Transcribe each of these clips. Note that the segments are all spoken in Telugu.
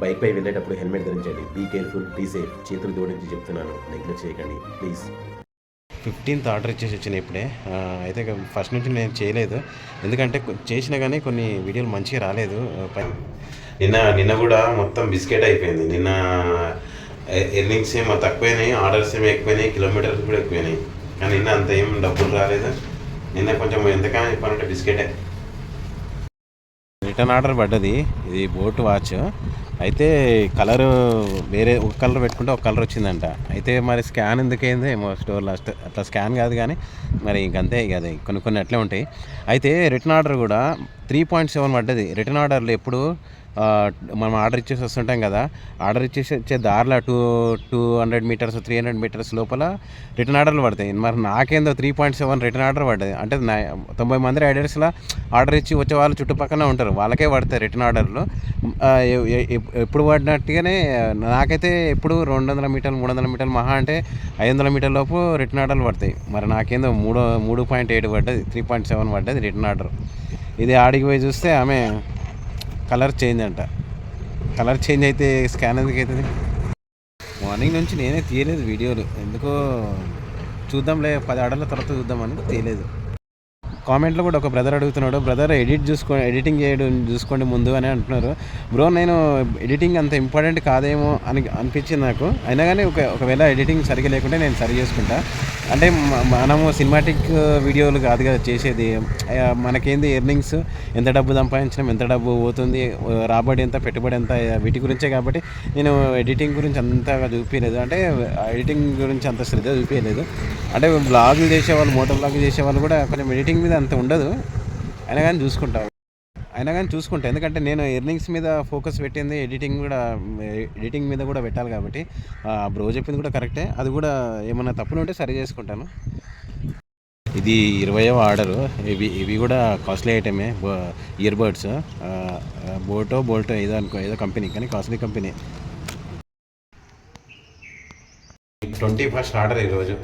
బైక్పై వెళ్ళేటప్పుడు హెల్మెట్ ధరించండి. Be careful, be safe. చేతులు జోడించి చెప్తున్నాను, నెగ్లెక్ట్ చేయకండి ప్లీజ్. 15th ఆర్డర్ ఇచ్చేసి వచ్చినాయి ఇప్పుడే. అయితే ఫస్ట్ నుంచి నేను చేయలేదు, ఎందుకంటే చేసినా కానీ కొన్ని వీడియోలు మంచిగా రాలేదు. నిన్న కూడా మొత్తం బిస్కెట్ అయిపోయింది. నిన్న ఎర్నింగ్స్ ఏమో తక్కువైనాయి, ఆర్డర్స్ ఏమో ఎక్కువైనాయి, కిలోమీటర్స్ కూడా ఎక్కువైనాయి. కానీ నిన్న అంత ఏం డబ్బులు రాలేదు. నిన్న కొంచెం ఎంతకైనా చెప్పాలంటే బిస్కెటే. రిటర్న్ ఆర్డర్ పడ్డది. ఇది బోట్ వాచ్. అయితే కలరు వేరే ఒక కలర్ పెట్టుకుంటే ఒక కలర్ వచ్చిందంట. అయితే మరి స్కాన్ ఎందుకైంది ఏమో స్టోర్లో అట్లా స్కాన్ కాదు, కానీ మరి ఇంకంతే ఇక అది కొన్ని అట్లే ఉంటాయి. అయితే రిటర్న్ ఆర్డర్ కూడా 3.7 పడ్డది. రిటర్న్ ఆర్డర్లు ఎప్పుడు మనం ఆర్డర్ ఇచ్చేసి వస్తుంటాం కదా, ఆర్డర్ ఇచ్చేసి వచ్చే దారిలో 200 మీటర్స్ 300 మీటర్స్ లోపల రిటర్న్ ఆర్డర్లు పడతాయి. మరి నాకేందో 3.7 రిటర్న్ ఆర్డర్ పడ్డది. అంటే 90 మంది రైడర్స్లో ఆర్డర్ ఇచ్చి వచ్చే వాళ్ళు చుట్టుపక్కల ఉంటారు, వాళ్ళకే పడతాయి రిటర్న్ ఆర్డర్లు. ఎప్పుడు పడినట్టుగానే నాకైతే ఎప్పుడు 200 మీటర్లు 300 మీటర్లు మహా అంటే 500 మీటర్ల లోపు రిటర్న్ ఆర్డర్లు పడతాయి. మరి నాకేందో 3.7 పడ్డది, 3.7 పడ్డది రిటర్న్ ఆర్డర్. ఇది ఆడికి పోయి చూస్తే ఆమె కలర్ చేంజ్ అంట. కలర్ చేంజ్ అయితే స్కాన్ ఎందుకు అవుతుంది? మార్నింగ్ నుంచి నేనే తీయలేదు వీడియోలు, ఎందుకో చూద్దాంలే 10 ఆర్డర్ల తర్వాత చూద్దామని తీయలేదు. కామెంట్లో కూడా ఒక బ్రదర్ అడుగుతున్నాడు, బ్రదర్ ఎడిటింగ్ చేయడం చూసుకోండి ముందు అని అంటున్నారు. బ్రో నేను ఎడిటింగ్ అంత ఇంపార్టెంట్ కాదేమో అనిపించింది నాకు. అయినా కానీ ఒకవేళ ఎడిటింగ్ సరిగ్గా లేకుంటే నేను సరి చేసుకుంటా. అంటే మనము సినిమాటిక్ వీడియోలు కాదు కదా చేసేది, మనకేంది ఎర్నింగ్స్, ఎంత డబ్బు సంపాదించడం, ఎంత డబ్బు పోతుంది, రాబడి ఎంత, పెట్టుబడి ఎంత, వీటి గురించే. కాబట్టి నేను ఎడిటింగ్ గురించి అంతగా చూపించలేదు, అంటే ఎడిటింగ్ గురించి అంత శ్రద్ధ చూపించలేదు. అంటే బ్లాగులు చేసేవాళ్ళు, మోటో బ్లాగులు చేసేవాళ్ళు కూడా కొంచెం ఎడిటింగ్ మీద అంత ఉండదు. అయినా కానీ చూసుకుంటా, ఎందుకంటే నేను ఎర్నింగ్స్ మీద ఫోకస్ పెట్టింది, ఎడిటింగ్ మీద కూడా పెట్టాలి. కాబట్టి బ్రో చెప్పింది కూడా కరెక్టే, అది కూడా ఏమన్నా తప్పులు ఉంటే సరి చేసుకుంటాను. ఇది 20వ ఆర్డరు. ఇవి కూడా కాస్ట్లీ ఐటమే, ఇయర్ బడ్స్. బోల్టో ఏదో కంపెనీ, కానీ కాస్ట్లీ కంపెనీ. 21st ఆర్డర్ ఈరోజు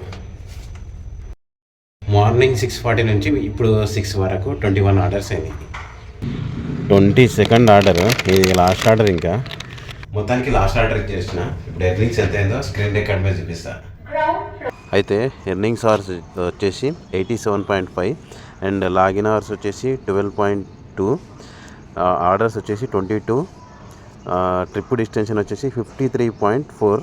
మార్నింగ్ 6:40 నుంచి ఇప్పుడు 6 వరకు 21 ఆర్డర్స్ అయినాయి. 22nd ఆర్డర్, ఇది లాస్ట్ ఆర్డర్. ఇంకా మొత్తానికి లాస్ట్ ఆర్డర్ ఇచ్చేసిన. ఇప్పుడు ఎర్నింగ్స్ ఎంత అయిందో స్క్రీన్ రికార్డ్ మీద చూపిస్తా. అయితే ఎర్నింగ్స్ అవర్స్ వచ్చేసి 87.5 అండ్ లాగిన్ అవర్స్ వచ్చేసి 12.2, ఆర్డర్స్ వచ్చేసి 22, ట్రిప్ డిస్టెన్షన్ వచ్చేసి 53.4.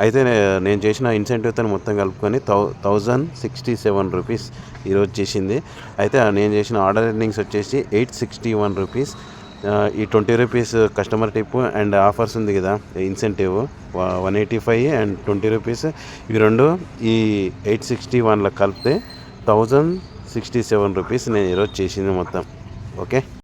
అయితే నేను చేసిన ఇన్సెంటివ్తో మొత్తం కలుపుకొని 1067 రూపీస్ ఈరోజు చేసింది. అయితే నేను చేసిన ఆర్డర్ ఎర్నింగ్స్ వచ్చేసి 861 రూపీస్. ఈ 20 rupees customer tip and offers ఉంది కదా, ఇన్సెంటివ్ 185 అండ్ 20 రూపీస్, ఇవి రెండు ఈ 861లో కలిపితే 1067 రూపీస్ నేను ఈరోజు చేసింది మొత్తం. ఓకే.